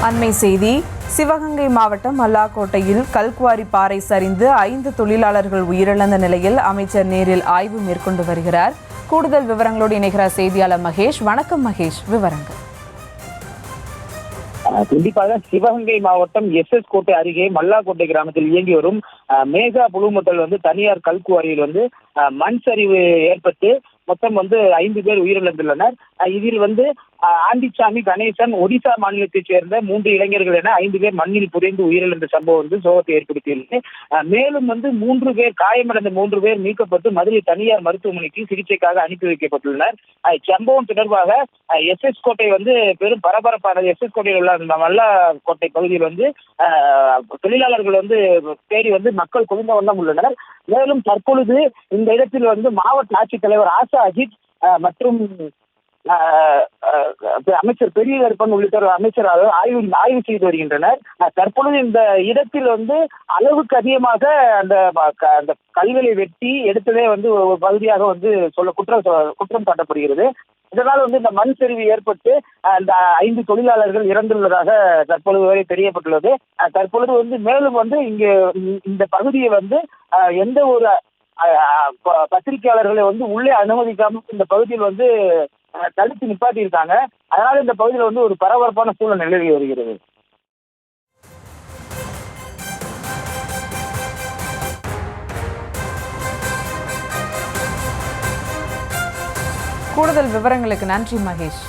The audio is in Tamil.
அண்மை செய்தி. சிவகங்கை மாவட்டம் மல்லாக்கோட்டையில் கல்குவாரி பாறை சரிந்து 5 தொழிலாளர்கள் உயிரிழந்த நிலையில் அமைச்சர் நேரில் ஆய்வு மேற்கொண்டு வருகிறார். கூடுதல் விவரங்களோடு இணைகிறார் செய்தியாளர் மகேஷ். வணக்கம் மகேஷ், விவரங்கள். கண்டிப்பாக சிவகங்கை மாவட்டம் SS கோட்டை அருகே மல்லாக்கோட்டை கிராமத்தில் இயங்கி வரும் மேகா புழுமுத்தல் தனியார் கல்குவாரியில் மண் சரிவு ஏற்பட்டு மொத்தம் 5 பேர் உயிரிழந்துள்ளனர். இதில் ஆண்டிச்சாமி, கணேசன், ஒடிசா மாநிலத்தைச் சேர்ந்த 3 இளைஞர்கள் என 5 பேர் மண்ணில் புதைந்து உயிரிழந்த சம்பவம் சோகத்தை ஏற்படுத்தியுள்ளது. மேலும் 3 பேர் காயமடைந்த 3 பேர் மீட்கப்பட்டு மதுரை தனியார் மருத்துவமனைக்கு சிகிச்சைக்காக அனுப்பி வைக்கப்பட்டுள்ளனர். இச்சம்பவம் தொடர்பாக SS கோட்டை பெரும் பரபரப்பானது. SS கோட்டையில் உள்ள மல்லாக்கோட்டை பகுதியில் தொழிலாளர்கள் தேடி மக்கள் குவிந்த வண்ணம் உள்ளனர். மேலும் தற்பொழுது இந்த இடத்தில் மாவட்ட ஆட்சித்தலைவர் ஆசா அஜித் மற்றும் அமைச்சர் பெரிய கருப்பன் உள்ளிட்ட அமைச்சர் ஆய்வு செய்து வருகின்றனர். தற்பொழுது இந்த இடத்தில் அளவுக்கு அதிகமாக அந்த கல்களை வெட்டி எடுத்ததே ஒரு பகுதியாக குற்றம் சாட்டப்படுகிறது. இதனால் இந்த மண் சரிவு ஏற்பட்டு அந்த 5 தொழிலாளர்கள் இறந்துள்ளதாக தற்பொழுது வரை தெரியப்பட்டுள்ளது. தற்பொழுது மேலும் இங்கு இந்த பகுதியை எந்த ஒரு பத்திரிகையாளர்களை உள்ளே அனுமதிக்காமல் இந்த பகுதியில் தடுத்து நிப்பாட்டி இருக்காங்க. அதனால இந்த பகுதியில் ஒரு பரபரப்பான சூழல் நிலவி வருகிறது. கூடுதல் விவரங்களுக்கு நன்றி மகேஷ்.